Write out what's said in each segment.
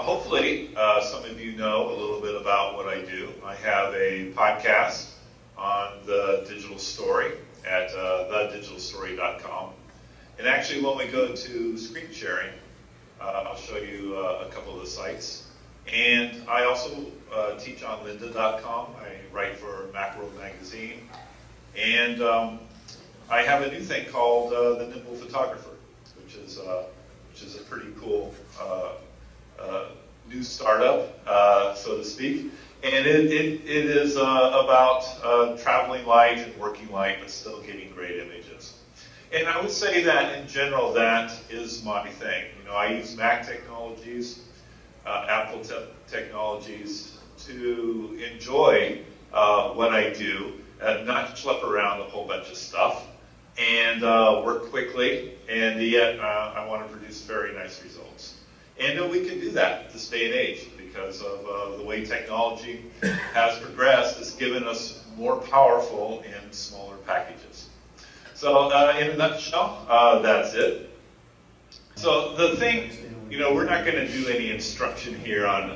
Hopefully, some of you know a little bit about what I do. I have a podcast on the digital story at thedigitalstory.com. And actually, when we go to screen sharing, I'll show you a couple of the sites. And I also teach on lynda.com. I write for Macworld magazine. And I have a new thing called the Nimble Photographer, which is a pretty cool new startup, so to speak. And it is about traveling light and working light, but still getting great images. And I would say that in general, that is my thing. You know, I use Mac technologies, Apple technologies to enjoy what I do, not schlep around a whole bunch of stuff, and work quickly, and yet I want to produce very nice results. And we can do that this day and age because of the way technology has progressed. It's given us more powerful and smaller packages. So in a nutshell, that's it. So the thing, you know, we're not going to do any instruction here on,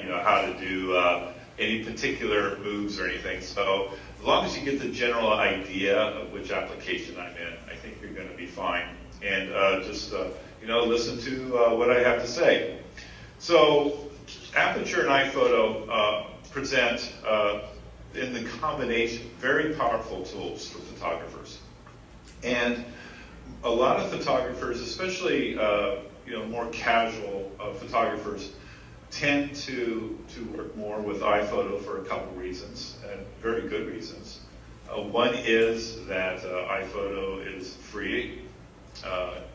you know, how to do any particular moves or anything. So as long as you get the general idea of which application I'm in, I think you're going to be fine. And just, you know, listen to what I have to say. So Aperture and iPhoto present, in the combination, very powerful tools for photographers. And a lot of photographers, especially you know, more casual photographers, tend to work more with iPhoto for a couple reasons, and very good reasons. One is that iPhoto is free.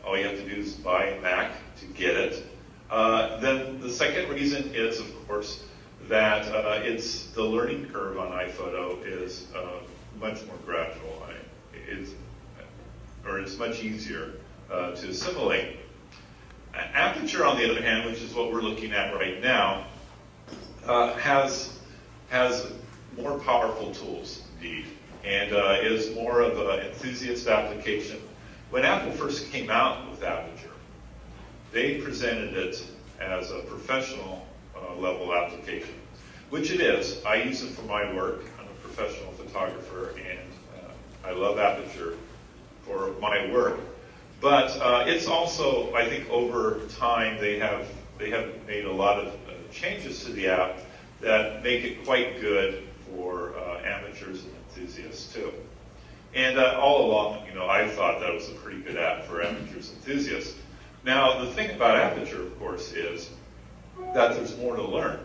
All you have to do is buy a Mac to get it. Then the second reason is, of course, that it's the learning curve on iPhoto is much more gradual. It's much easier to assimilate. Aperture, on the other hand, which is what we're looking at right now, has more powerful tools, indeed, and is more of an enthusiast application. When Apple first came out with Aperture, they presented it as a professional level application, which it is. I use it for my work. I'm a professional photographer, and I love Aperture for my work. But it's also, I think, over time they have made a lot of changes to the app that make it quite good for amateurs and enthusiasts too. And all along, you know, I thought that was a pretty good app for amateurs and enthusiasts. Now, the thing about Aperture, of course, is that there's more to learn.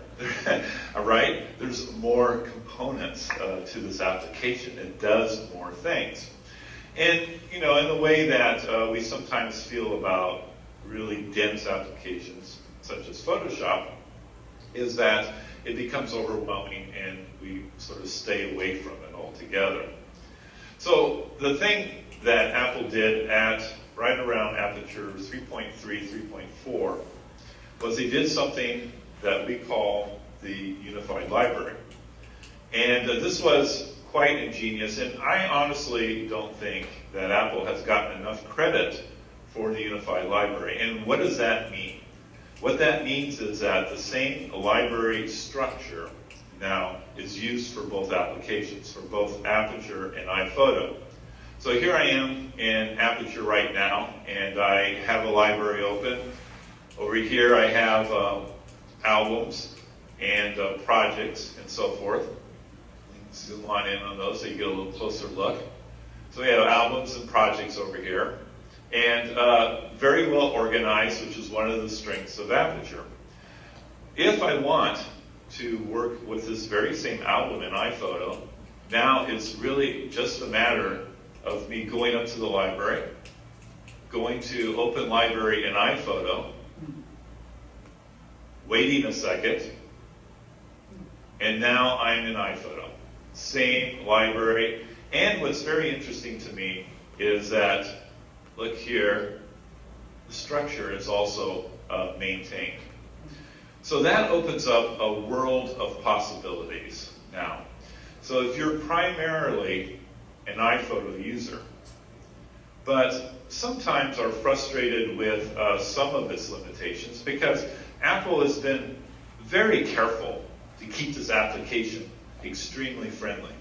All right? There's more components to this application. It does more things. And, you know, in the way that we sometimes feel about really dense applications, such as Photoshop, is that it becomes overwhelming and we sort of stay away from it altogether. So the thing that Apple did at right around Aperture 3.3, 3.4 was they did something that we call the Unified Library. And this was quite ingenious, and I honestly don't think that Apple has gotten enough credit for the Unified Library. And what does that mean? What that means is that the same library structure now is used for both applications, for both Aperture and iPhoto. So here I am in Aperture right now, and I have a library open. Over here I have albums and projects and so forth. Zoom on in on those so you get a little closer look. So we have albums and projects over here, and very well organized, which is one of the strengths of Aperture. If I want to work with this very same album in iPhoto, now it's really just a matter of me going up to the library, going to Open Library in iPhoto, waiting a second, and now I'm in iPhoto. Same library. And what's very interesting to me is that, look here, the structure is also maintained. So that opens up a world of possibilities now. So if you're primarily an iPhoto user, but sometimes are frustrated with some of its limitations, because Apple has been very careful to keep this application extremely friendly.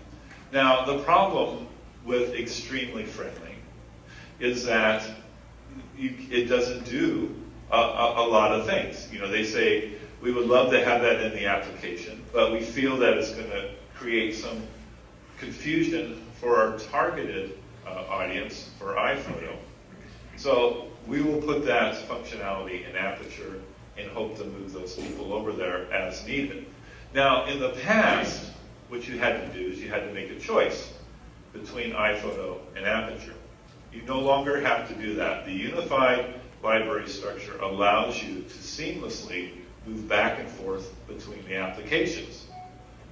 Now, the problem with extremely friendly is that it doesn't do a lot of things. You know, they say, we would love to have that in the application, but we feel that it's going to create some confusion for our targeted audience for iPhoto. So we will put that functionality in Aperture and hope to move those people over there as needed. Now, in the past, what you had to do is you had to make a choice between iPhoto and Aperture. You no longer have to do that. The unified library structure allows you to seamlessly move back and forth between the applications.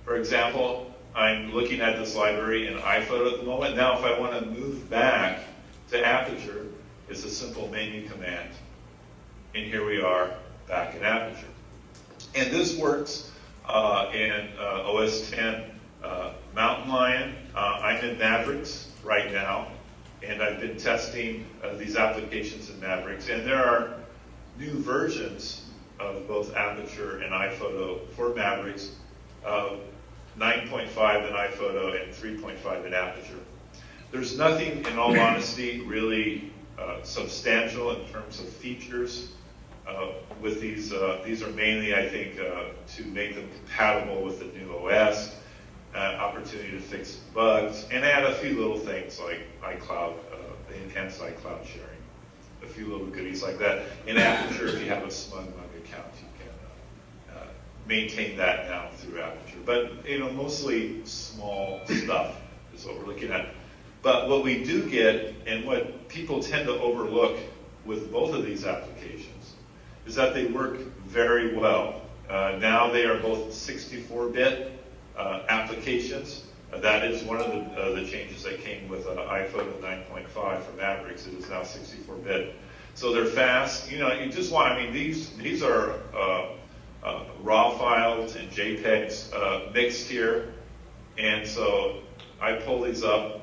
For example, I'm looking at this library in iPhoto at the moment. Now, if I want to move back to Aperture, it's a simple menu command. And here we are back in Aperture. And this works in OS 10 Mountain Lion. I'm in Mavericks right now, and I've been testing these applications in Mavericks. And there are new versions of both Aperture and iPhoto for Mavericks, 9.5 in iPhoto and 3.5 in Aperture. There's nothing, in all honesty, really substantial in terms of features with these. These are mainly, I think, to make them compatible with the new OS, opportunity to fix bugs, and add a few little things like iCloud, the enhanced iCloud sharing, a few little goodies like that. In Aperture, if you have a SmugMug account, you can maintain that now through Aperture. But mostly small stuff is what we're looking at. But what we do get, and what people tend to overlook with both of these applications, is that they work very well. Now they are both 64-bit applications. That is one of the changes that came with iPhoto 9.5 for Mavericks. It is now 64-bit. So they're fast. You just want, these are RAW files and JPEGs mixed here. And so I pull these up.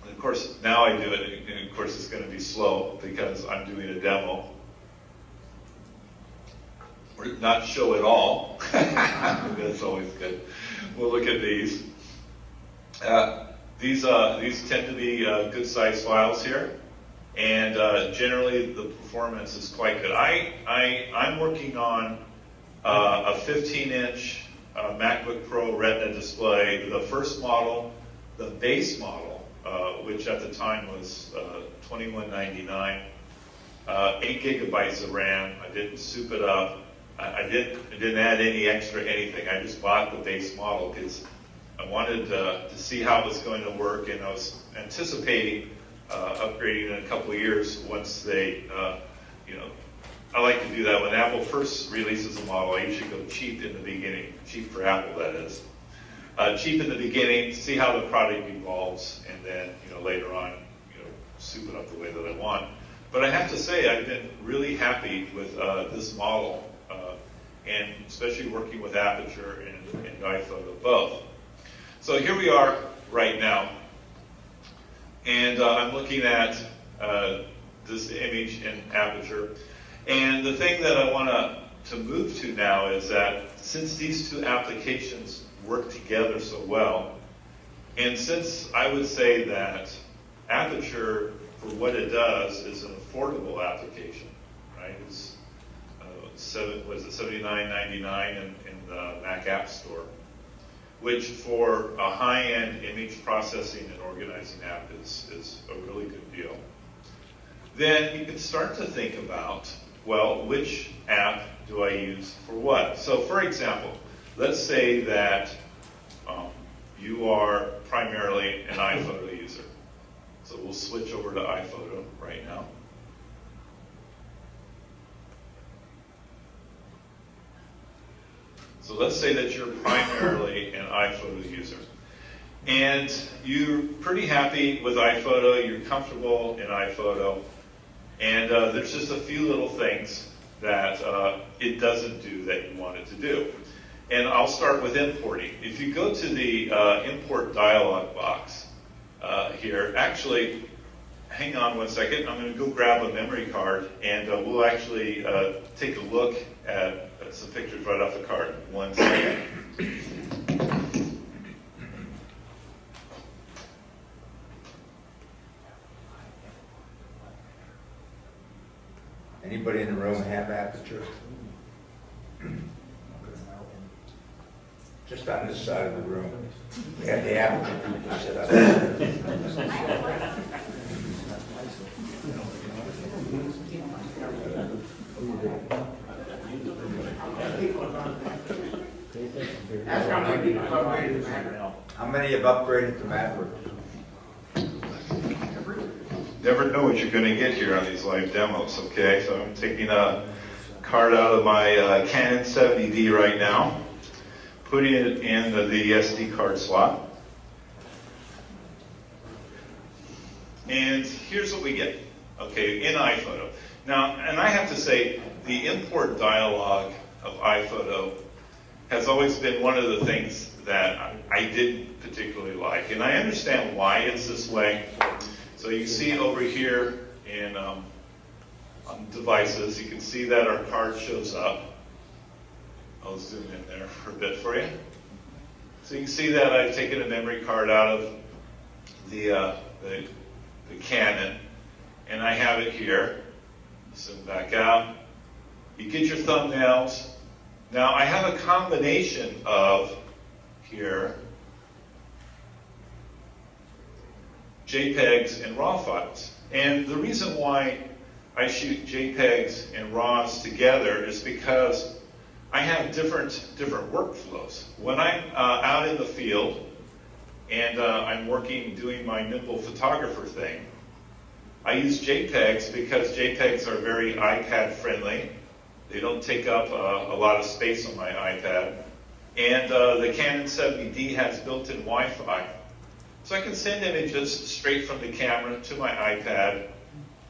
And of course, now I do it, and of course it's going to be slow because I'm doing a demo. Or not show it all. That's always good. We'll look at these. These tend to be good size files here, and generally the performance is quite good. I'm working on a 15-inch MacBook Pro Retina display. The first model, the base model, which at the time was $21.99, 8 gigabytes of RAM. I didn't soup it up. I didn't add any extra anything. I just bought the base model because I wanted to see how it was going to work, and I was anticipating upgrading in a couple of years once they, I like to do that. When Apple first releases a model, I usually go cheap in the beginning, cheap for Apple, that is. Cheap in the beginning, see how the product evolves, and then, later on, soup it up the way that I want. But I have to say, I've been really happy with this model, and especially working with Aperture and iPhoto both. So here we are right now, and I'm looking at this image in Aperture. And the thing that I want to move to now is that since these two applications work together so well, and since I would say that Aperture, for what it does, is an affordable application, right? It's $79.99 in the Mac App Store, which for a high-end image processing and organizing app is a really good deal. Then you can start to think about, well, which app do I use for what? So for example, let's say that you are primarily an iPhoto user. So we'll switch over to iPhoto right now. So let's say that you're primarily an iPhoto user. And you're pretty happy with iPhoto, you're comfortable in iPhoto, and there's just a few little things that it doesn't do that you want it to do. And I'll start with importing. If you go to the import dialog box here, actually, hang on one second. I'm going to go grab a memory card, and we'll actually take a look at some pictures right off the card. 1 second. Anybody in the room have Aperture? Just on this side of the room. We have the Aperture people set up. How many have upgraded to Maverick? Never know what you're going to get here on these live demos, okay? So I'm taking a card out of my Canon 70D right now, putting it in the SD card slot. And here's what we get, okay, in iPhoto. Now, and I have to say, the import dialog of iPhoto has always been one of the things that I didn't particularly like. And I understand why it's this way. So you see over here in on devices, you can see that our card shows up. I'll zoom in there for a bit for you. So you can see that I've taken a memory card out of the Canon, and I have it here. Zoom back out. You get your thumbnails. Now I have a combination of here JPEGs and RAW files. And the reason why I shoot JPEGs and RAWs together is because I have different workflows. When I'm out in the field and I'm doing my nimble photographer thing, I use JPEGs because JPEGs are very iPad friendly. They don't take up a lot of space on my iPad. And the Canon 70D has built-in Wi-Fi. So I can send images straight from the camera to my iPad,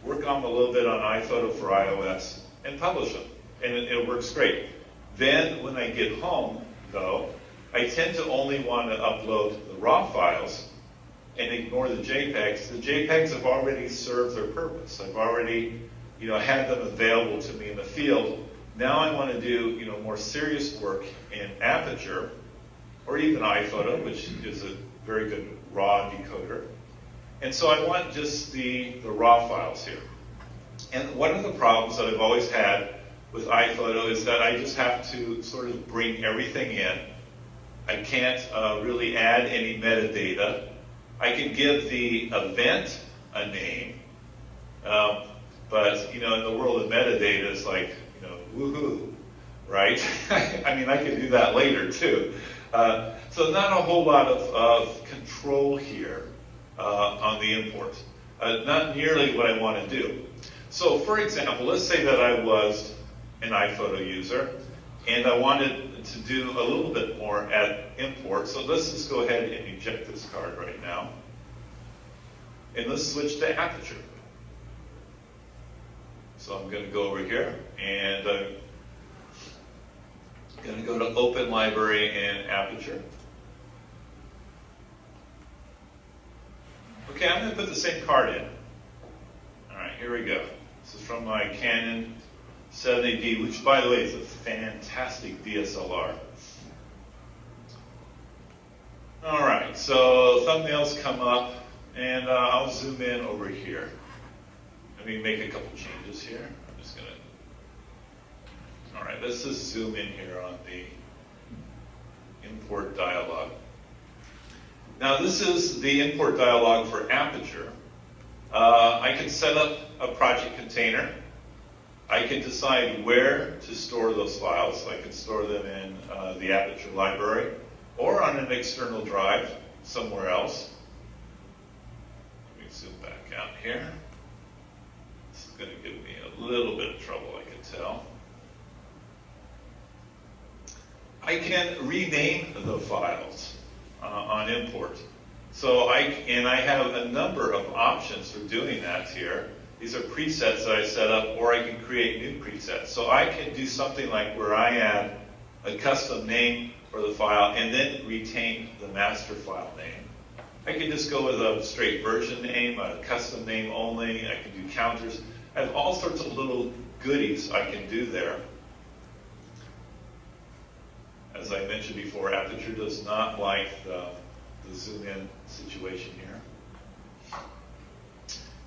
work on them a little bit on iPhoto for iOS, and publish them. And it works great. Then when I get home, though, I tend to only want to upload the RAW files and ignore the JPEGs. The JPEGs have already served their purpose. I've already, had them available to me in the field. Now I want to do, more serious work in Aperture, or even iPhoto, which is a very good RAW decoder. And so I want just the RAW files here. And one of the problems that I've always had with iPhoto is that I just have to sort of bring everything in. I can't really add any metadata. I can give the event a name, but in the world of metadata, it's like, woohoo, right? I mean, I can do that later too. So not a whole lot of control here on the import. Not nearly what I want to do. So for example, let's say that I was an iPhoto user and I wanted to do a little bit more at import. So let's just go ahead and eject this card right now. And let's switch to Aperture. So I'm going to go over here and I'm going to go to Open Library and Aperture. Okay, I'm going to put the same card in. All right, here we go. This is from my Canon 70D, which, by the way, is a fantastic DSLR. All right, so thumbnails come up, and I'll zoom in over here. Let me make a couple changes here. I'm just going to... All right, let's just zoom in here on the import dialog. Now, this is the import dialog for Aperture. I can set up a project container. I can decide where to store those files. I can store them in the Aperture library or on an external drive somewhere else. Let me zoom back out here. This is going to give me a little bit of trouble, I can tell. I can rename the files on import. So I have a number of options for doing that here. These are presets that I set up, or I can create new presets. So I can do something like where I add a custom name for the file and then retain the master file name. I can just go with a straight version name, a custom name only. I can do counters. I have all sorts of little goodies I can do there. As I mentioned before, Aperture does not like the zoom in situation here.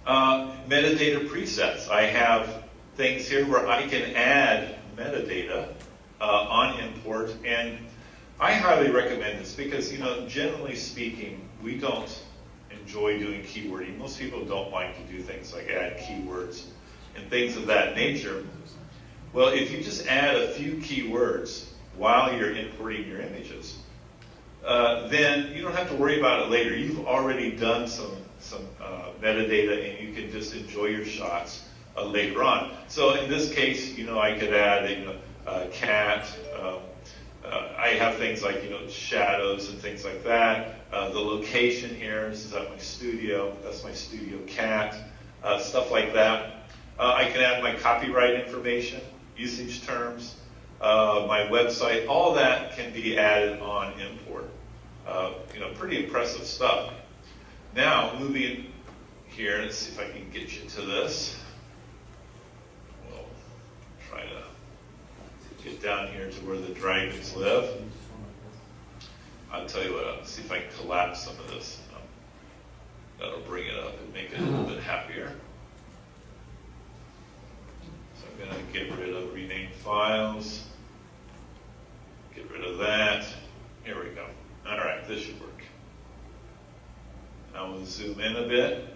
Metadata presets. I have things here where I can add metadata on import, and I highly recommend this because, generally speaking, we don't enjoy doing keywording. Most people don't like to do things like add keywords and things of that nature. Well, if you just add a few keywords while you're importing your images, then you don't have to worry about it later. You've already done some metadata, and you can just enjoy your shots later on. So in this case, I could add cat. I have things like shadows and things like that. The location here, this is at my studio. That's my studio cat. Stuff like that. I can add my copyright information, usage terms, my website. All that can be added on import. Pretty impressive stuff. Now, moving here, let's see if I can get you to this. We'll try to get down here to where the dragons live. I'll tell you what, I'll see if I can collapse some of this. That'll bring it up and make it a little bit happier. So I'm going to get rid of rename files. Get rid of that. Here we go. All right, this should work. Now we'll zoom in a bit.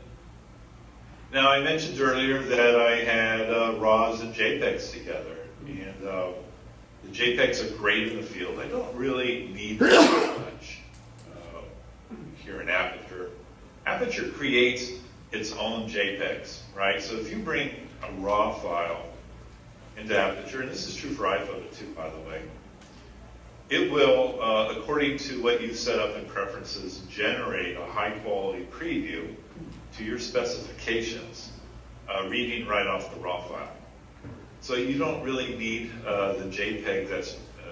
Now I mentioned earlier that I had RAWs and JPEGs together, and the JPEGs are great in the field. I don't really need them very much here in Aperture. Aperture creates its own JPEGs, right? So if you bring a RAW file into Aperture, and this is true for iPhoto too, by the way, it will, according to what you set up in preferences, generate a high-quality preview to your specifications, reading right off the RAW file. So you don't really need the JPEG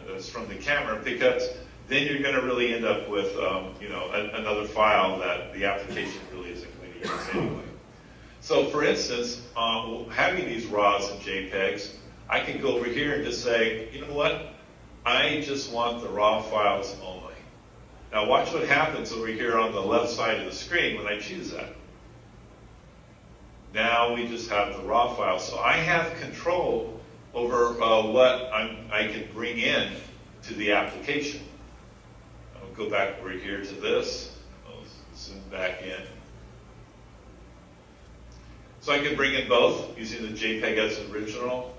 that's from the camera, because then you're going to really end up with another file that the application really isn't going to use anyway. So for instance, having these RAWs and JPEGs, I can go over here and just say, you know what? I just want the RAW files only. Now watch what happens over here on the left side of the screen when I choose that. Now we just have the RAW file. So I have control over what I can bring in to the application. I'll go back over here to this. I'll zoom back in. So I can bring in both using the JPEG as original,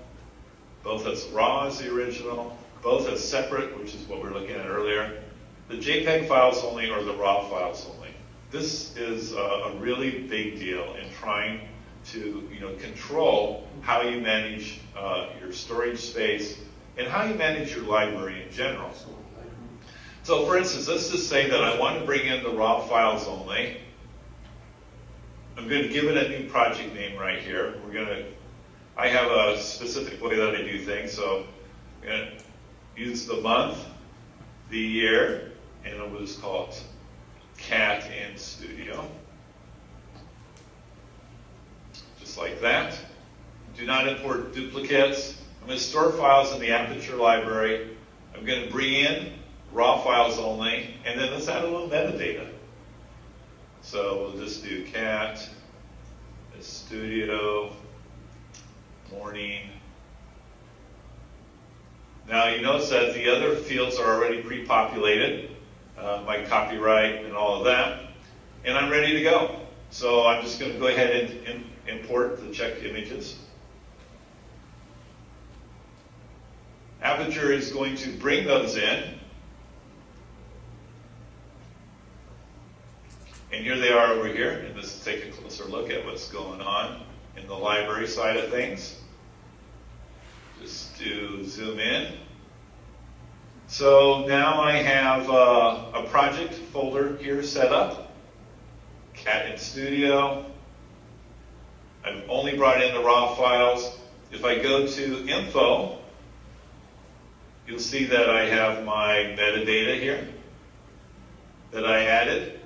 both as RAW as the original, both as separate, which is what we were looking at earlier, the JPEG files only or the RAW files only. This is a really big deal in trying to control how you manage your storage space and how you manage your library in general. So for instance, let's just say that I want to bring in the RAW files only. I'm going to give it a new project name right here. I have a specific way that I do things, so I'm going to use the month, the year, and we'll just call it Cat in Studio. Just like that. Do not import duplicates. I'm going to store files in the Aperture library. I'm going to bring in RAW files only, and then let's add a little metadata. So we'll just do Cat, Studio, Morning. Now you notice that the other fields are already pre-populated, my copyright and all of that, and I'm ready to go. So I'm just going to go ahead and import the checked images. Aperture is going to bring those in. And here they are over here, and let's take a closer look at what's going on in the library side of things. Just to zoom in. So now I have a project folder here set up, Cat in Studio. I've only brought in the RAW files. If I go to Info, you'll see that I have my metadata here that I added.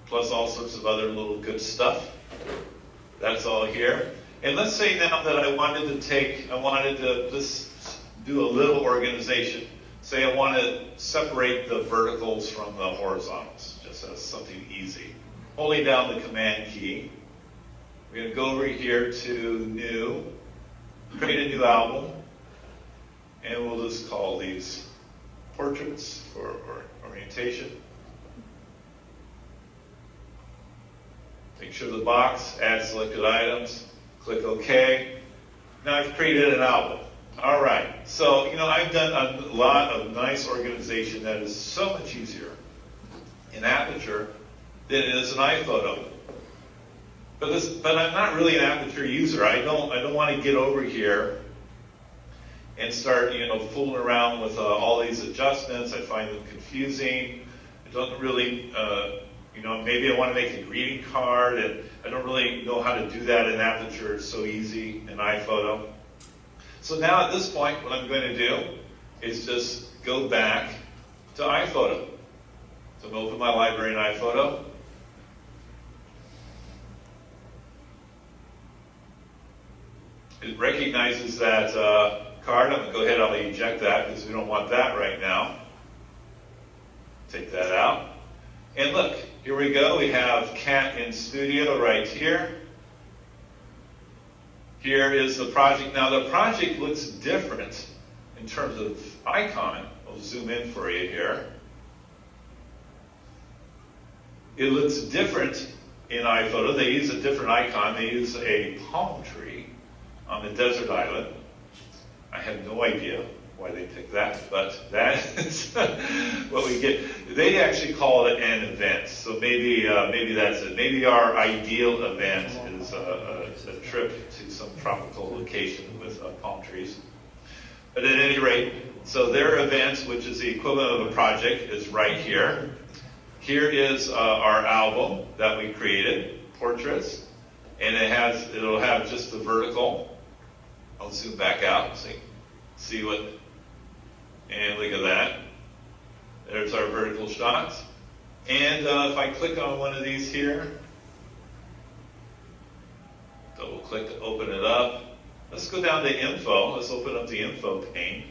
plus all sorts of other little good stuff. That's all here. And let's say now that I wanted to just do a little organization. Say I want to separate the verticals from the horizontals, just as something easy. Holding down the Command key, we're going to go over here to New, create a new album, and we'll just call these Portraits for orientation. Make sure the box, add selected items, click OK. Now I've created an album. All right, so I've done a lot of nice organization that is so much easier in Aperture than it is in iPhoto. But I'm not really an Aperture user. I don't want to get over here and start fooling around with all these adjustments. I find them confusing. I don't really maybe I want to make a greeting card, and I don't really know how to do that in Aperture. It's so easy in iPhoto. So now at this point, what I'm going to do is just go back to iPhoto. So I'm going to open my library in iPhoto. It recognizes that card. I'm going to go ahead and I'll eject that because we don't want that right now. Take that out. And look, here we go. We have Cat in Studio right here. Here is the project. Now the project looks different in terms of icon. I'll zoom in for you here. It looks different in iPhoto. They use a different icon. They use a palm tree on the desert island. I have no idea why they picked that, but that is what we get. They actually call it an event, so maybe that's it. Maybe our ideal event is a trip to some tropical location with palm trees. But at any rate, so their event, which is the equivalent of a project, is right here. Here is our album that we created, Portraits, and it'll have just the vertical. I'll zoom back out and see what, and look at that. There's our vertical shots. And if I click on one of these here, double click to open it up. Let's go down to info. Let's open up the info pane.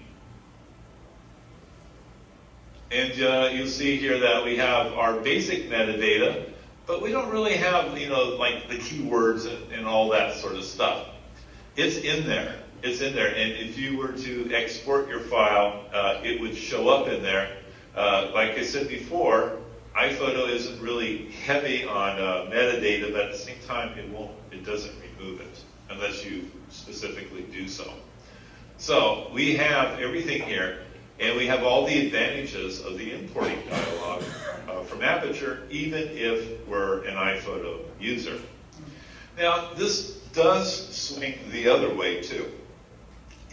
And you'll see here that we have our basic metadata, but we don't really have, like the keywords and all that sort of stuff. It's in there. It's in there. And if you were to export your file, it would show up in there. Like I said before, iPhoto isn't really heavy on metadata, but at the same time, it doesn't remove it unless you specifically do so. So we have everything here, and we have all the advantages of the importing dialog from Aperture, even if we're an iPhoto user. Now, this does swing the other way too.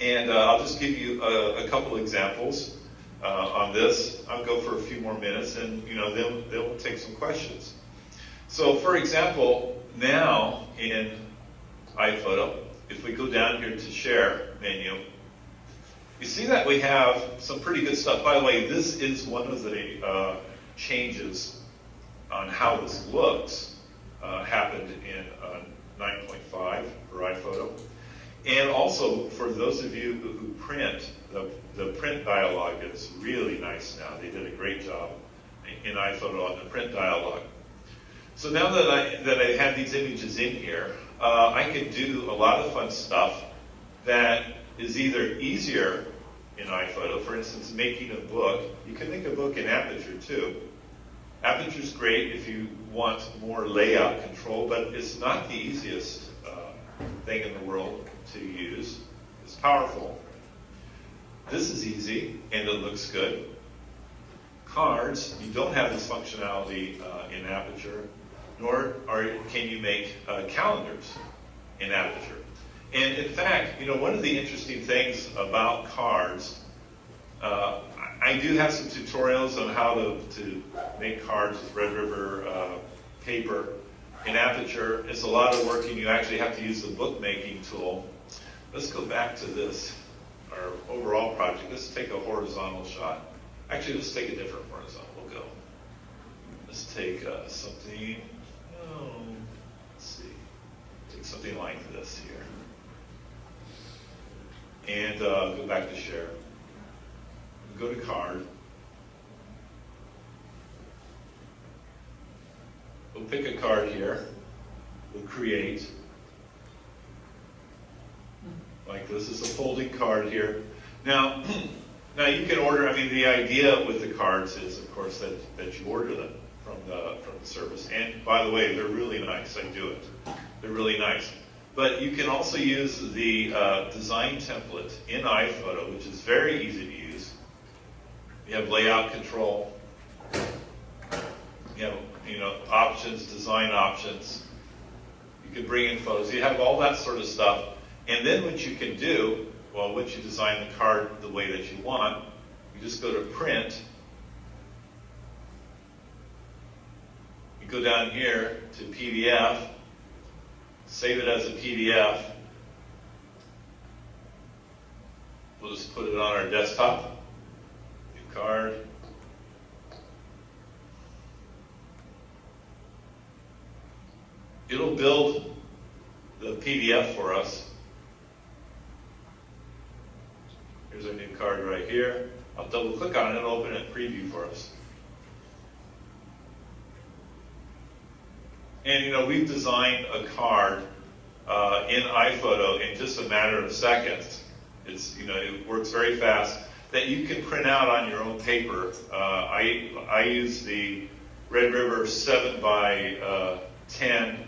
And I'll just give you a couple examples on this. I'll go for a few more minutes, and then we'll take some questions. So, for example, now in iPhoto, if we go down here to Share menu, you see that we have some pretty good stuff. By the way, this is one of the changes on how this looks happened in 9.5 for iPhoto. And also, for those of you who print, the print dialog is really nice now. They did a great job in iPhoto on the print dialog. So now that I have these images in here, I can do a lot of fun stuff that is either easier in iPhoto. For instance, making a book. You can make a book in Aperture too. Aperture's great if you want more layout control, but it's not the easiest thing in the world to use. It's powerful. This is easy, and it looks good. Cards, you don't have this functionality in Aperture, nor can you make calendars in Aperture. And in fact, one of the interesting things about cards, I do have some tutorials on how to make cards with Red River paper. In Aperture, it's a lot of work, and you actually have to use the bookmaking tool. Let's go back to this, our overall project. Let's take a horizontal shot. Actually, let's take a different horizontal. We'll go. let's take something, let's see, take something like this here. And go back to share. Go to card. We'll pick a card here. We'll create. Like this is a folding card here. Now you can order, I mean, the idea with the cards is, of course, that you order them from the service. And by the way, they're really nice. I do it. They're really nice. But you can also use the design template in iPhoto, which is very easy to use. You have layout control. You have, options, design options. You can bring in photos. You have all that sort of stuff. And then what you can do, well, once you design the card the way that you want, you just go to print. You go down here to PDF, save it as a PDF. We'll just put it on our desktop. New card. It'll build the PDF for us. Here's our new card right here. I'll double click on it and open it in preview for us. And we've designed a card in iPhoto in just a matter of seconds. It works very fast that you can print out on your own paper. I use the Red River 7 by 10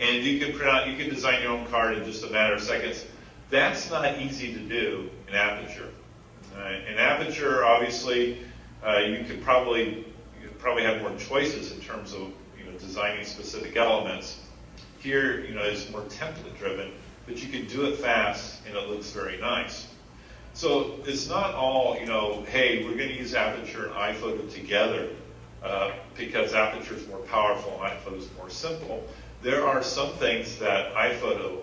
and you can print out, you can design your own card in just a matter of seconds. That's not easy to do in Aperture. In Aperture, obviously, you could probably have more choices in terms of designing specific elements. Here, it's more template driven, but you can do it fast and it looks very nice. So it's not all, hey, we're going to use Aperture and iPhoto together because Aperture is more powerful and iPhoto is more simple. There are some things that iPhoto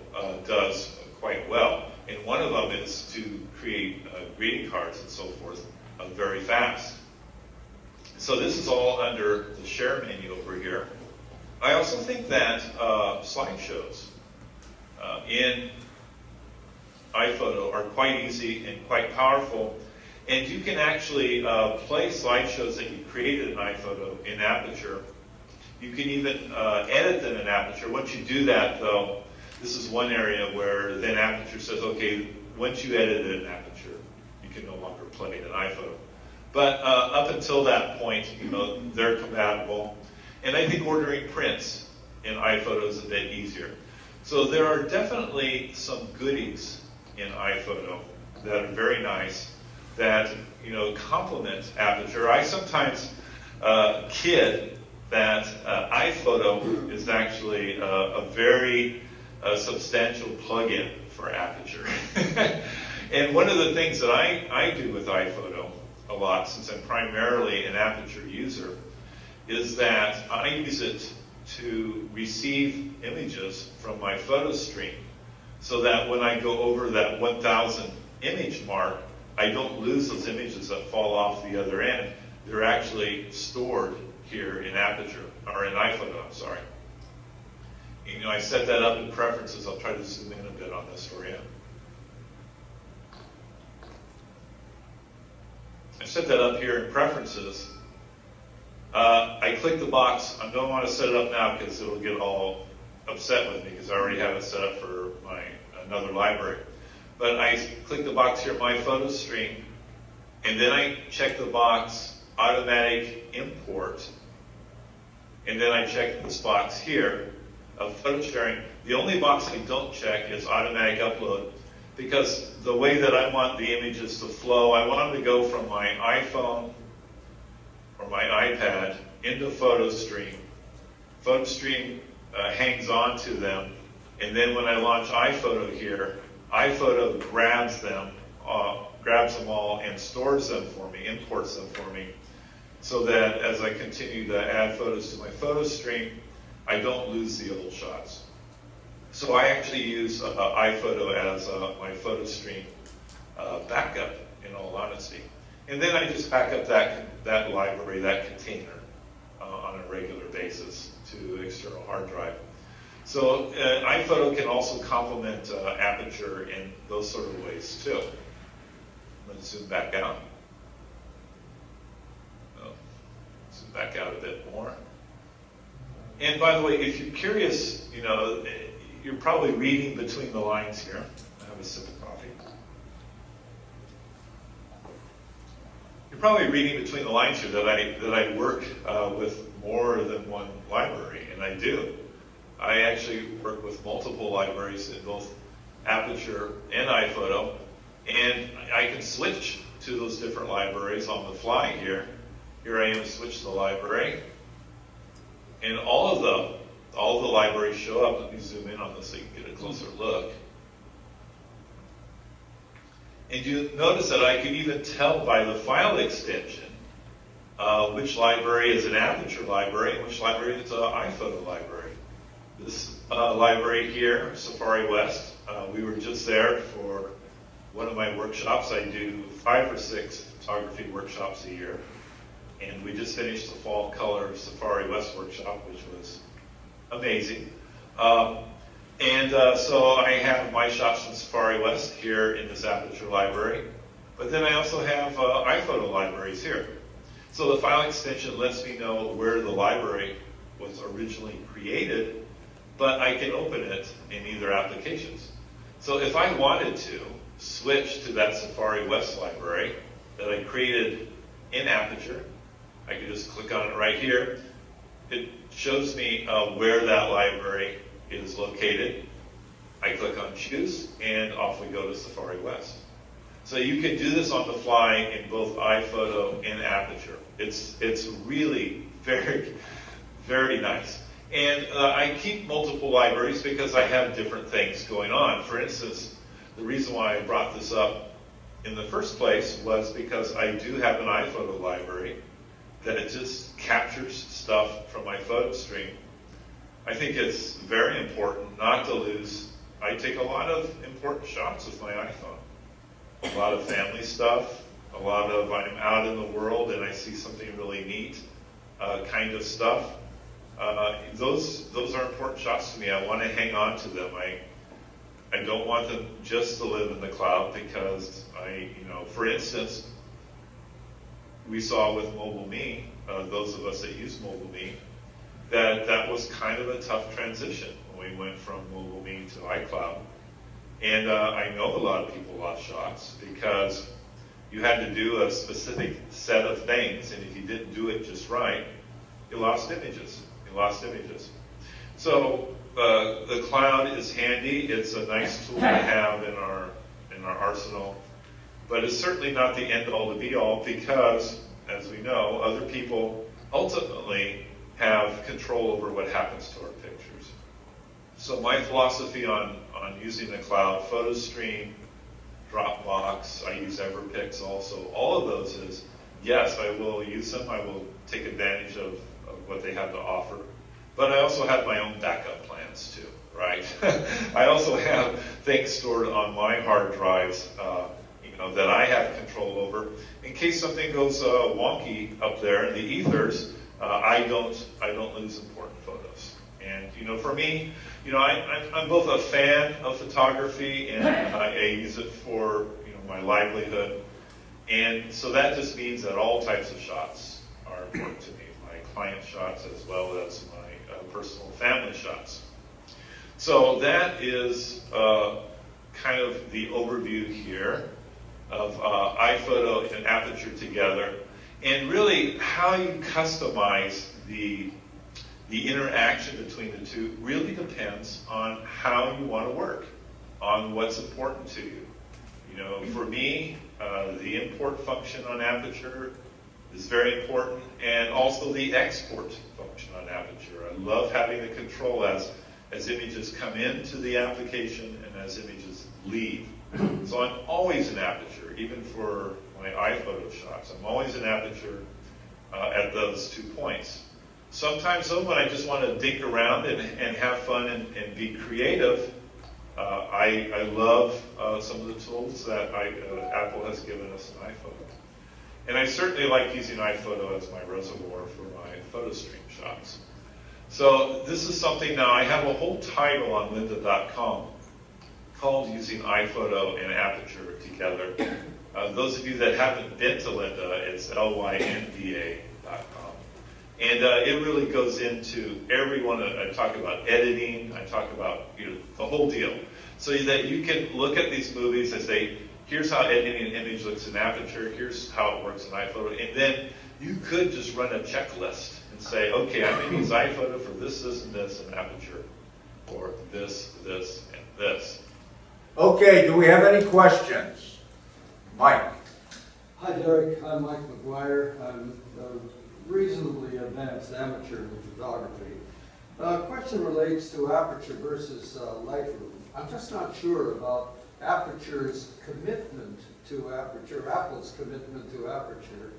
does quite well, and one of them is to create greeting cards and so forth very fast. So this is all under the share menu over here. I also think that slideshows in iPhoto are quite easy and quite powerful, and you can actually play slideshows that you created in iPhoto in Aperture. You can even edit them in Aperture. Once you do that, though, this is one area where then Aperture says, okay, once you edit it in Aperture, you can no longer play it in iPhoto. But up until that point, they're compatible. And I think ordering prints in iPhoto is a bit easier. So there are definitely some goodies in iPhoto that are very nice that complement Aperture. I sometimes kid that iPhoto is actually a very substantial plugin for Aperture. And one of the things that I do with iPhoto a lot, since I'm primarily an Aperture user, is that I use it to receive images from my photo stream so that when I go over that 1,000 image mark, I don't lose those images that fall off the other end. They're actually stored here in Aperture, or in iPhoto, I'm sorry. I set that up in preferences. I'll try to zoom in a bit on this for you. I set that up here in preferences. I click the box. I don't want to set it up now because it'll get all upset with me because I already have it set up for another library. But I click the box here, My Photo Stream, and then I check the box, Automatic Import, and then I check this box here of photo sharing. The only box I don't check is Automatic Upload because the way that I want the images to flow, I want them to go from my iPhone or my iPad into PhotoStream. PhotoStream hangs on to them, and then when I launch iPhoto here, iPhoto grabs them all and stores them for me, imports them for me, so that as I continue to add photos to my photo stream, I don't lose the old shots. So I actually use iPhoto as my photo stream backup, in all honesty. And then I just back up that library, that container, on a regular basis to external hard drive. So iPhoto can also complement Aperture in those sort of ways too. Let's zoom back out. Zoom back out a bit more. And by the way, if you're curious, you're probably reading between the lines here. I have a sip of coffee. You're probably reading between the lines here that I work with more than one library, and I do. I actually work with multiple libraries in both Aperture and iPhoto, and I can switch to those different libraries on the fly here. Here I am, switch to the library, and all of the libraries show up. Let me zoom in on this so you can get a closer look. And you notice that I can even tell by the file extension which library is an Aperture library and which library is an iPhoto library. This library here, Safari West, we were just there for one of my workshops. I do 5 or 6 photography workshops a year. And we just finished the Fall Color Safari West workshop, which was amazing. So I have my shots from Safari West here in this Aperture library. But then I also have iPhoto libraries here. So the file extension lets me know where the library was originally created, but I can open it in either applications. So if I wanted to switch to that Safari West library that I created in Aperture, I can just click on it right here. It shows me where that library is located. I click on Choose, and off we go to Safari West. So you can do this on the fly in both iPhoto and Aperture. It's really very, very nice. And I keep multiple libraries because I have different things going on. For instance, the reason why I brought this up in the first place was because I do have an iPhoto library that it just captures stuff from my photo stream. I think it's very important not to lose. I take a lot of important shots with my iPhone. A lot of family stuff, a lot of I'm out in the world and I see something really neat kind of stuff. Those are important shots to me. I want to hang on to them. I don't want them just to live in the cloud because for instance, we saw with MobileMe, those of us that use MobileMe, that was kind of a tough transition when we went from MobileMe to iCloud. And I know a lot of people lost shots because you had to do a specific set of things, and if you didn't do it just right, you lost images. So the cloud is handy. It's a nice tool to have in our arsenal. But it's certainly not the end-all to be-all because, as we know, other people ultimately have control over what happens to our pictures. So my philosophy on using the cloud, PhotoStream, Dropbox, I use Everpix also, all of those is, yes, I will use them. I will take advantage of what they have to offer. But I also have my own backup plans too, right? I also have things stored on my hard drives that I have control over. In case something goes wonky up there in the ethers, I don't lose important photos. And for me, I'm both a fan of photography and I use it for my livelihood. And so that just means that all types of shots are important to me. My client shots as well as my personal family shots. So that is kind of the overview here of iPhoto and Aperture together, and really how you customize the interaction between the two really depends on how you want to work, on what's important to you. For me, the import function on Aperture is very important, and also the export function on Aperture. I love having the control as images come into the application and as images leave. So I'm always in Aperture, even for my iPhoto shots. I'm always in Aperture at those 2 points. Sometimes though, when I just want to dink around and have fun and be creative, I love some of the tools that Apple has given us in iPhoto. And I certainly like using iPhoto as my reservoir for my photo stream shots. So this is something now, I have a whole title on lynda.com called Using iPhoto and Aperture Together. Those of you that haven't been to Lynda, it's lynda.com. And it really goes into every one. I talk about editing, I talk about the whole deal. So that you can look at these movies and say, here's how editing an image looks in Aperture, here's how it works in iPhoto, and then you could just run a checklist and say, okay, I'm going to use iPhoto for this, this, and this, and Aperture for this, this, and this. Okay, do we have any questions? Mike? Hi, Derrick. I'm Mike McGuire. I'm a reasonably advanced amateur in photography. Question relates to Aperture versus Lightroom. I'm just not sure about Aperture's commitment to Aperture, Apple's commitment to Aperture.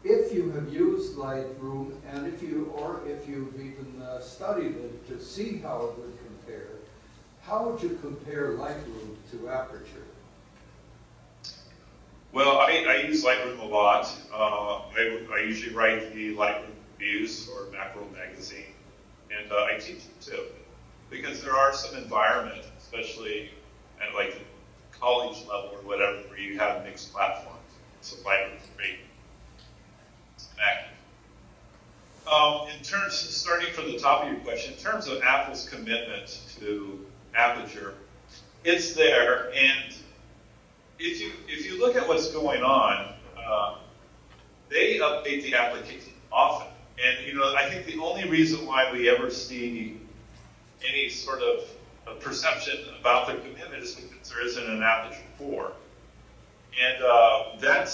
If you have used Lightroom, and if you've even studied it to see how it would compare, how would you compare Lightroom to Aperture? Well, I use Lightroom a lot. I usually write the Lightroom reviews for Macworld magazine, and I teach them too, because there are some environments, especially at like the college level or whatever, where you have mixed platforms. So Lightroom's great. It's active. In terms of starting from the top of your question, in terms of Apple's commitment to Aperture, it's there, and if you look at what's going on, they update the application often, and I think the only reason why we ever see any sort of a perception about their commitment is because there isn't an Aperture 4, and that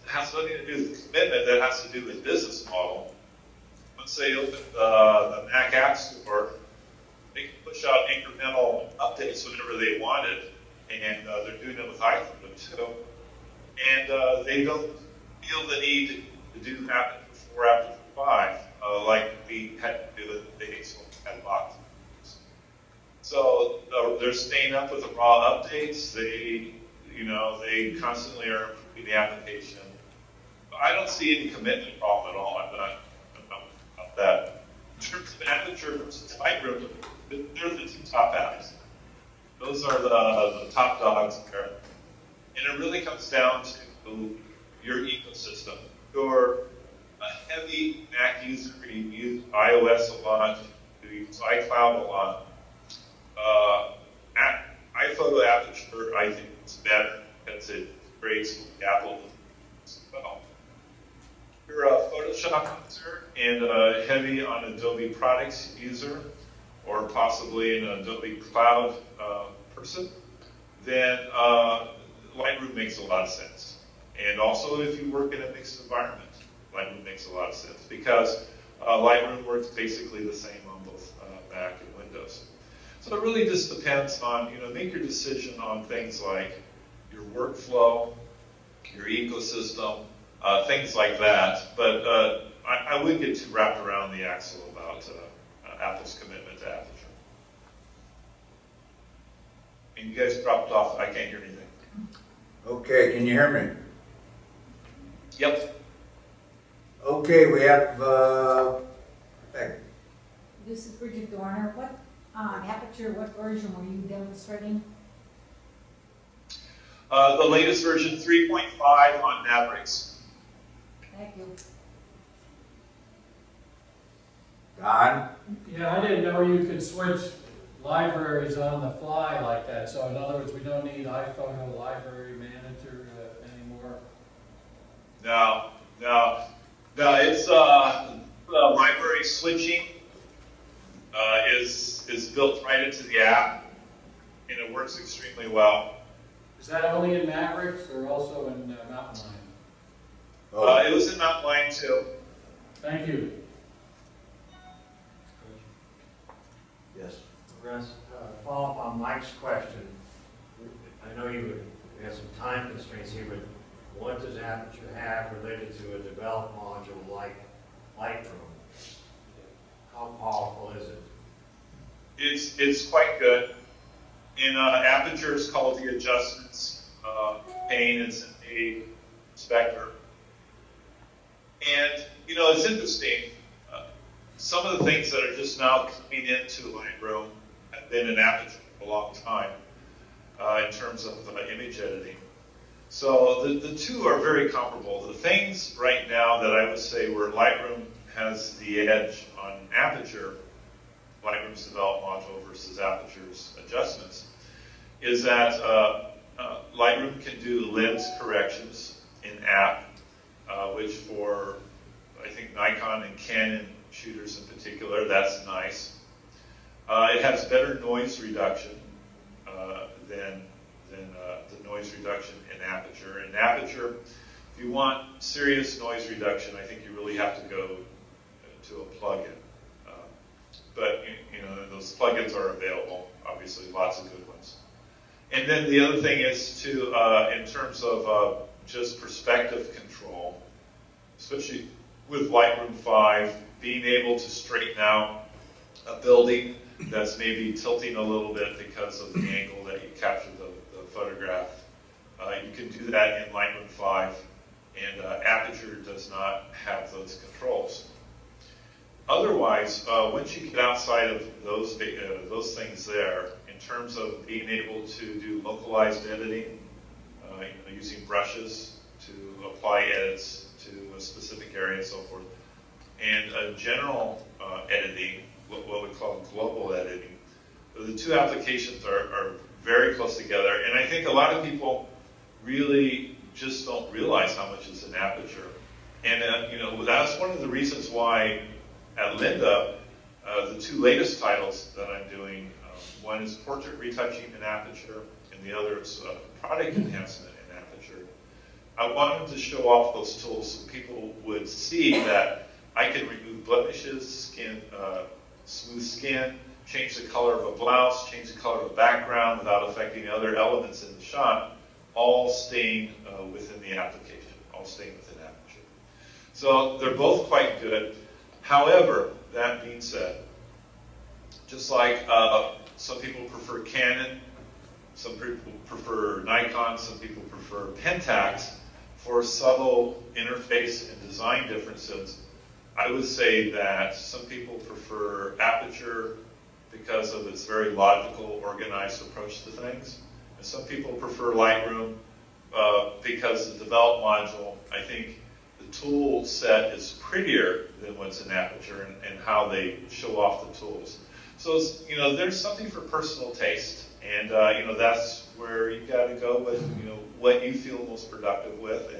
has nothing to do with commitment. That has to do with business model. Once they open the Mac App Store, they can push out incremental updates whenever they want it, and they're doing it with iPhoto too. And they don't feel the need to do Aperture 4, Aperture 5, like we had to do with the X1 box. So they're staying up with the raw updates. They constantly are improving the application. I don't see any commitment problem at all. I'm not about that. In terms of Aperture versus Lightroom, they're the two top apps. Those are the top dogs there. And it really comes down to your ecosystem. If you're a heavy Mac user, you use iOS a lot, you use iCloud a lot, iPhoto Aperture, I think, is better because it creates Apple as well. If you're a Photoshop user and heavy on Adobe products user, or possibly an Adobe Cloud person, then Lightroom makes a lot of sense. And also, if you work in a mixed environment, Lightroom makes a lot of sense because Lightroom works basically the same on both Mac and Windows. So it really just depends on, make your decision on things like your workflow, your ecosystem, things like that. But I wouldn't get too wrapped around the axle about Apple's commitment to Aperture. And you guys dropped off. I can't hear anything. Okay, can you hear me? Yep. Okay, we have, This is Bridget Dorner. What Aperture, what version were you demonstrating? The latest version, 3.5 on Mavericks. Thank you. Don? Yeah, I didn't know you could switch libraries on the fly like that. So in other words, we don't need iPhoto Library Manager anymore. No. It's library switching is built right into the app, and it works extremely well. Is that only in Mavericks or also in Mountain Lion? It was in Mountain Lion too. Thank you. Yes. Russ, follow up on Mike's question. I know we have some time constraints here, but what does Aperture have related to a developed module like Lightroom? How powerful is it? It's quite good. In Aperture, it's called the adjustments pane. It's a spectrum. And, you know, it's interesting. Some of the things that are just now coming into Lightroom have been in Aperture for a long time in terms of image editing. So the two are very comparable. The things right now that I would say where Lightroom has the edge on Aperture, Lightroom's develop module versus Aperture's adjustments, is that Lightroom can do lens corrections in app, which for, I think, Nikon and Canon shooters in particular, that's nice. It has better noise reduction than the noise reduction in Aperture. In Aperture, if you want serious noise reduction, I think you really have to go to a plugin. But you know, those plugins are available, obviously, lots of good ones. And then the other thing is to, in terms of just perspective control, especially with Lightroom 5, being able to straighten out a building that's maybe tilting a little bit because of the angle that you captured the photograph. You can do that in Lightroom 5, and Aperture does not have those controls. Otherwise, once you get outside of those things there, in terms of being able to do localized editing, you know, using brushes to apply edits to a specific area and so forth, and general editing, what we call global editing, the two applications are very close together. And I think a lot of people really just don't realize how much is in Aperture. And you know, that's one of the reasons why at Linda, the two latest titles that I'm doing, one is portrait retouching in Aperture, and the other is product enhancement in Aperture. I wanted to show off those tools so people would see that I can remove blemishes, smooth skin, change the color of a blouse, change the color of a background without affecting other elements in the shot, all staying within the application, all staying within Aperture. So they're both quite good. However, that being said, just like some people prefer Canon, some people prefer Nikon, some people prefer Pentax, for subtle interface and design differences, I would say that some people prefer Aperture because of its very logical, organized approach to things. And some people prefer Lightroom because the develop module, I think the tool set is prettier than what's in Aperture and how they show off the tools. So, you know, there's something for personal taste. And, you know, that's where you got to go with, you know, what you feel most productive with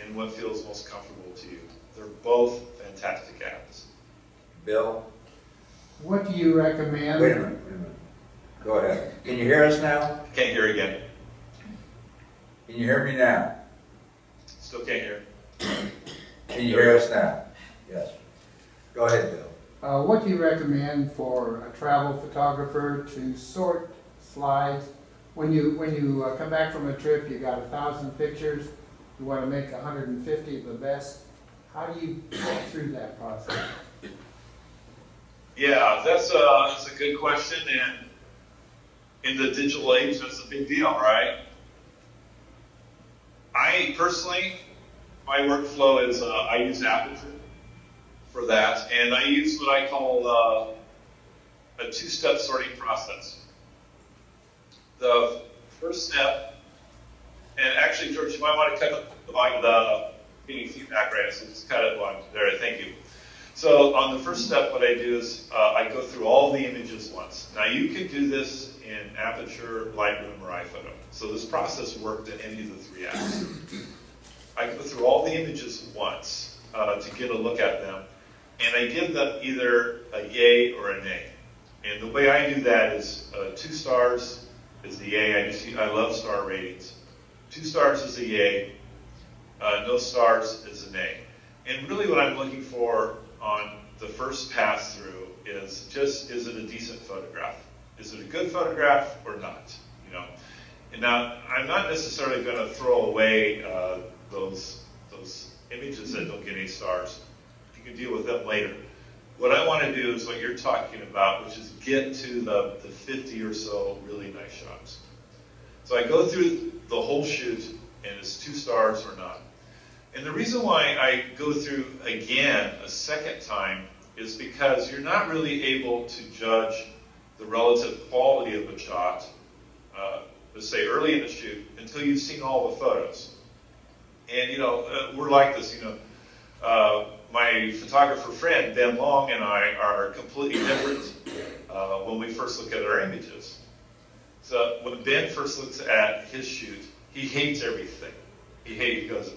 and what feels most comfortable to you. They're both fantastic apps. Bill? What do you recommend? Wait a minute. Go ahead. Can you hear us now? Can't hear again. Can you hear me now? Still can't hear. Can you hear us now? Yes. Go ahead, Bill. What do you recommend for a travel photographer to sort slides? When you come back from a trip, you got 1,000 pictures, you want to make 150 of the best. How do you get through that process? Yeah, that's a good question, and in the digital age, that's a big deal, right? I personally, my workflow is I use Aperture for that, and I use what I call a two-step sorting process. The first step, and actually, George, you might want to cut the volume without getting feedback, right? So just cut it one. There, thank you. So on the first step, what I do is I go through all the images once. Now you can do this in Aperture, Lightroom, or iPhoto. So this process worked in any of the three apps. I go through all the images once to get a look at them, and I give them either a yay or a nay. And the way I do that is 2 stars is the yay. I love star ratings. 2 stars is a yay. No stars is a nay. And really what I'm looking for on the first pass through is just, is it a decent photograph? Is it a good photograph or not? You know. And now I'm not necessarily going to throw away those images that don't get any stars. You can deal with them later. What I want to do is what you're talking about, which is get to the 50 or so really nice shots. So I go through the whole shoot, and it's 2 stars or not. And the reason why I go through again a second time is because you're not really able to judge the relative quality of a shot, let's say early in the shoot, until you've seen all the photos. And, we're like this, my photographer friend, Ben Long, and I are completely different when we first look at our images. So when Ben first looks at his shoot, he hates everything. He goes,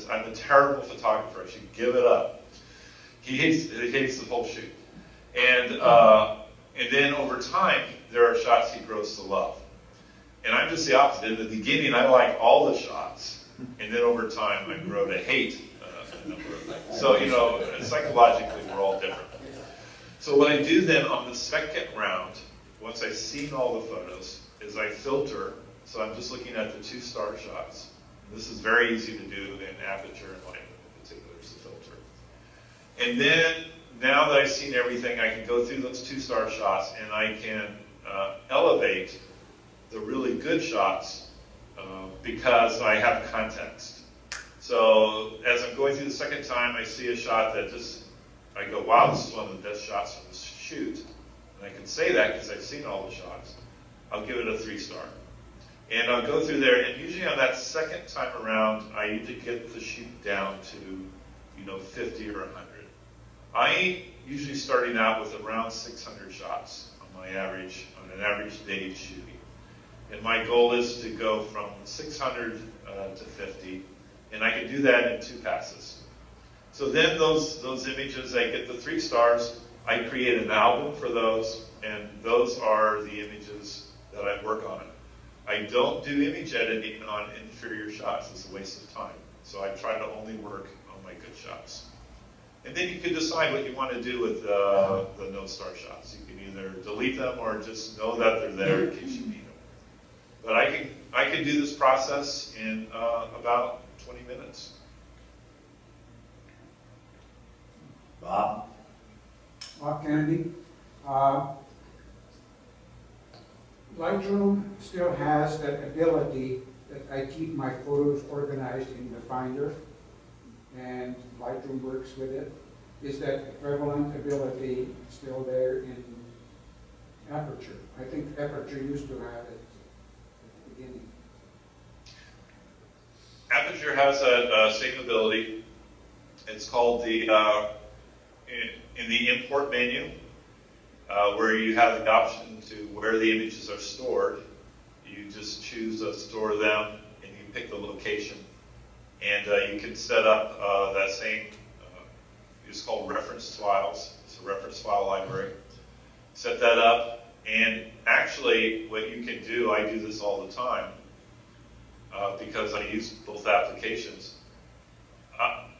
I'm a terrible photographer. I should give it up. He hates the whole shoot. And then over time, there are shots he grows to love. And I'm just the opposite. In the beginning, I like all the shots. And then over time, I grow to hate a number of things. So, psychologically, we're all different. So what I do then on the second round, once I've seen all the photos, is I filter. So I'm just looking at the 2-star shots. This is very easy to do in Aperture and Light in particular, is the filter. And then, now that I've seen everything, I can go through those 2-star shots and I can elevate the really good shots because I have context. So as I'm going through the second time, I see a shot that I go, wow, this is one of the best shots from this shoot. And I can say that because I've seen all the shots. I'll give it a 3-star. And I'll go through there, and usually on that second time around, I usually get the shoot down to, 50 or 100. I usually starting out with around 600 shots on an average day shooting. And my goal is to go from 600 to 50, and I can do that in 2 passes. So then those images, I get the 3 stars. I create an album for those, and those are the images that I work on. I don't do image editing on inferior shots. It's a waste of time. So I try to only work on my good shots. And then you can decide what you want to do with the no-star shots. You can either delete them or just know that they're there in case you need them. But I can do this process in about 20 minutes. Bob? Bob Kennedy. Lightroom still has that ability that I keep my photos organized in the Finder, and Lightroom works with it. Is that prevalent ability still there in Aperture? I think Aperture used to have it at the beginning. Aperture has that same ability. It's called the in the import menu, where you have the option to where the images are stored. You just choose to store them, and you pick the location. And you can set up that same, it's called reference files. It's a reference file library. Set that up, and actually what you can do, I do this all the time, because I use both applications.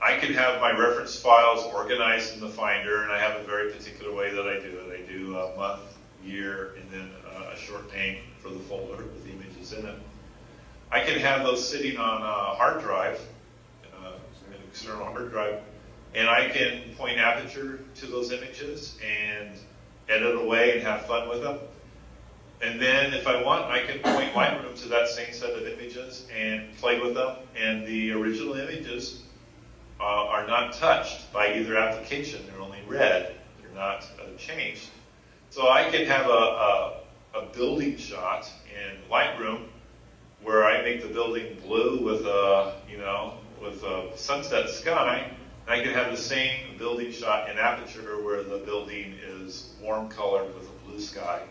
I can have my reference files organized in the Finder, and I have a very particular way that I do it. I do a month, year, and then a short name for the folder with the images in it. I can have those sitting on a hard drive, an external hard drive, and I can point Aperture to those images and edit away and have fun with them. And then if I want, I can point Lightroom to that same set of images and play with them, and the original images are not touched by either application. They're only read. They're not changed. So I can have a building shot in Lightroom where I make the building blue with a sunset sky. And I can have the same building shot in Aperture where the building is warm colored with a blue sky,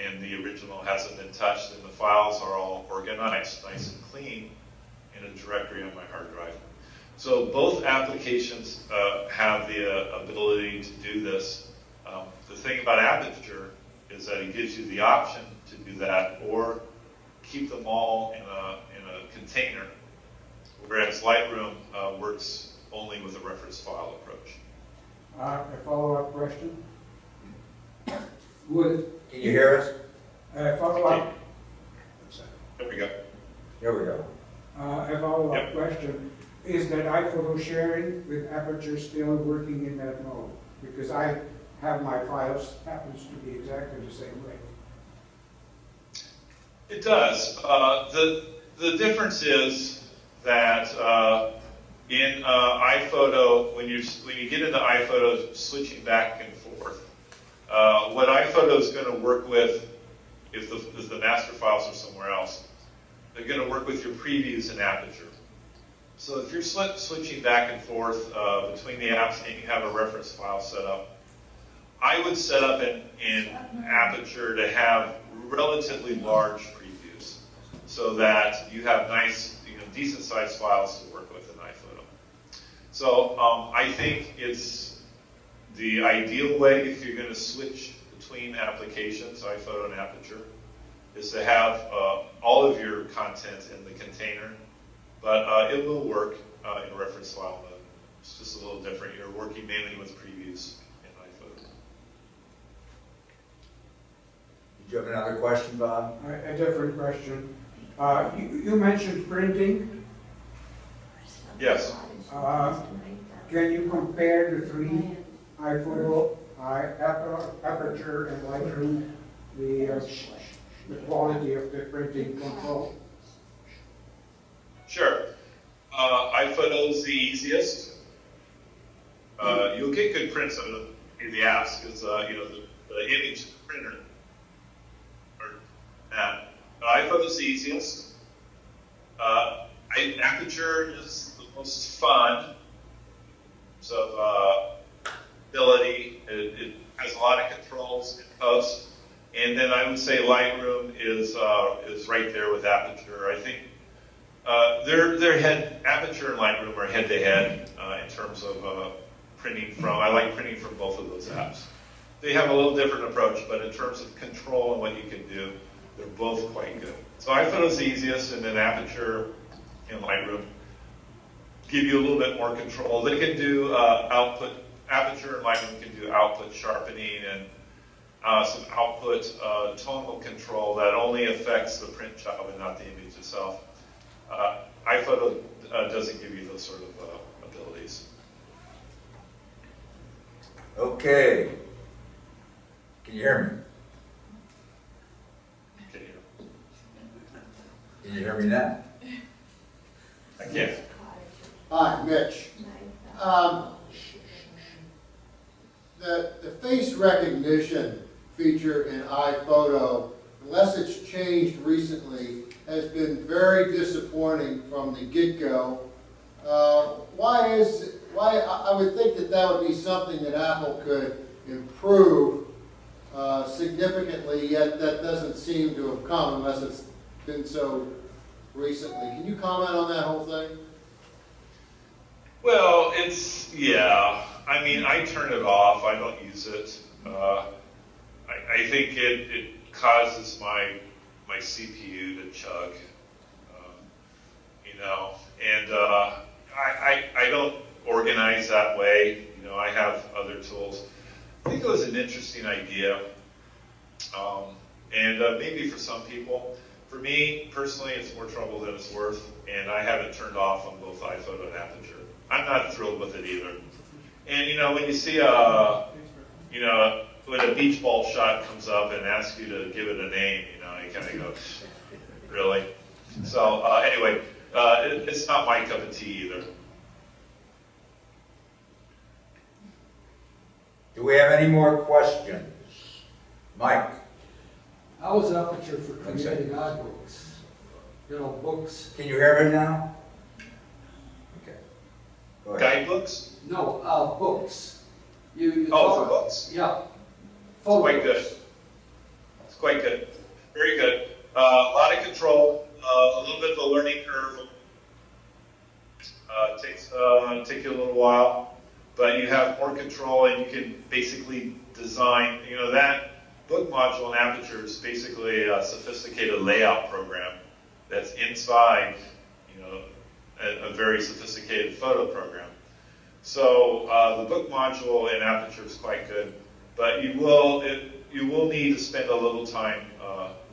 and the original hasn't been touched, and the files are all organized, nice and clean, in a directory on my hard drive. So both applications have the ability to do this. The thing about Aperture is that it gives you the option to do that or keep them all in a container, whereas Lightroom works only with a reference file approach. A follow-up question. Would Can you hear us? a follow-up There we go. Here we go. a follow-up Yep. question? Is that iPhoto sharing with Aperture still working in that mode? Because I have my files, happens to be exactly the same way. It does. The difference is that in iPhoto, when you get into iPhoto, switching back and forth, what iPhoto is going to work with, if the master files are somewhere else, they're going to work with your previews in Aperture. So if you're switching back and forth between the apps and you have a reference file set up, I would set up in Aperture to have relatively large previews so that you have nice, decent sized files to work with in iPhoto. So I think it's the ideal way if you're going to switch between applications, iPhoto and Aperture, is to have all of your content in the container, but it will work in reference file mode. It's just a little different. You're working mainly with previews in iPhoto. Did you have another question, Bob? A different question. You mentioned printing. Yes. Can you compare the three, iPhoto, Aperture, and Lightroom, the quality of the printing control? Sure. iPhoto is the easiest. You'll get good prints in the apps because the image printer. iPhoto is the easiest. Aperture is the most fun. So ability, it has a lot of controls in post, and then I would say Lightroom is right there with Aperture. I think Aperture and Lightroom are head to head in terms of printing from. I like printing from both of those apps. They have a little different approach, but in terms of control and what you can do, they're both quite good. So iPhoto is the easiest, and then Aperture and Lightroom give you a little bit more control. They can do output. Aperture and Lightroom can do output sharpening and some output tonal control that only affects the print job and not the image itself. iPhoto doesn't give you those sort of abilities. Okay. Can you hear me? Can you hear me now? I can't. Hi, Mitch. The face recognition feature in iPhoto, unless it's changed recently, has been very disappointing from the get-go. Why I would think that would be something that Apple could improve significantly, yet that doesn't seem to have come unless it's been so recently. Can you comment on that whole thing? Well, yeah. I mean, I turn it off. I don't use it. I think it causes my CPU to chug, and I don't organize that way. I have other tools. I think it was an interesting idea, and maybe for some people. For me, personally, it's more trouble than it's worth, and I have it turned off on both iPhoto and Aperture. I'm not thrilled with it either. And, when you see when a beach ball shot comes up and asks you to give it a name, you kind of go, really? So, anyway, it's not my cup of tea either. Do we have any more questions? Mike? How is Aperture for creating iBooks? Books? Can you hear me now? Okay. Go ahead. Guidebooks? No, books. You Oh, for books? Yeah. It's quite good. It's quite good. Very good. A lot of control, a little bit of a learning curve. Takes you a little while, but you have more control and you can basically design, that book module in Aperture is basically a sophisticated layout program that's inside, a very sophisticated photo program. So the book module in Aperture is quite good, but you will need to spend a little time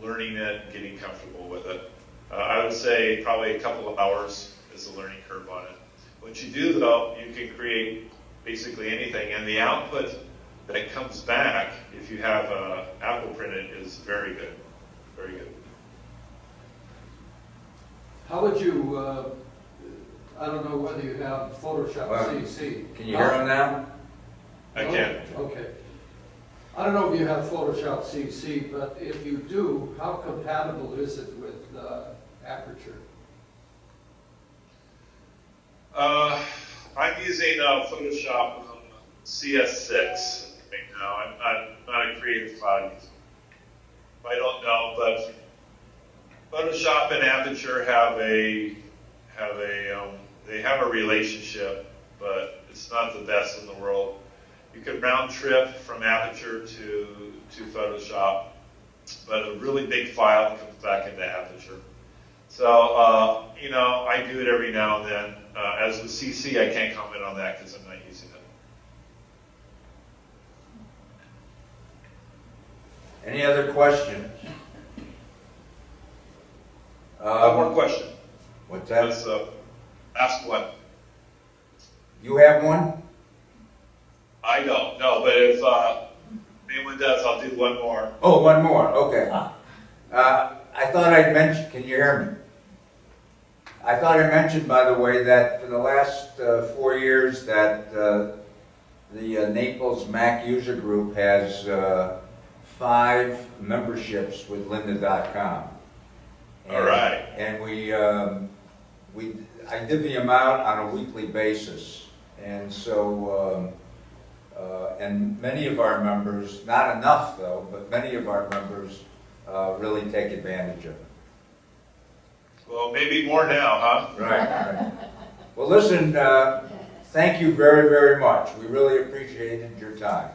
learning it and getting comfortable with it. I would say probably a couple of hours is the learning curve on it. Once you do, though, you can create basically anything. And the output that comes back, if you have Apple printed, is very good, very good. How would you, I don't know whether you have Photoshop Well, CC. Can you hear him now? I can. Okay. I don't know if you have Photoshop CC, but if you do, how compatible is it with Aperture? I'm using Photoshop CS6 right now. I'm not a Creative Cloud user. I don't know, but Photoshop and Aperture they have a relationship, but it's not the best in the world. You could round trip from Aperture to Photoshop, but a really big file comes back into Aperture. So, you know, I do it every now and then. As with CC, I can't comment on that because I'm not using it. Any other questions? One more question. What's that? Let's ask one. You have one? I don't know, but if anyone does, I'll do one more. Oh, one more, okay. I thought I'd mention, can you hear me? I thought I mentioned, by the way, that for the last 4 years that the Naples Mac user group has 5 memberships with lynda.com. All right. And I divvy them out on a weekly basis. And so, and many of our members, not enough though, but many of our members really take advantage of it. Well, maybe more now, huh? Right. Well, listen, thank you very, very much. We really appreciated your time.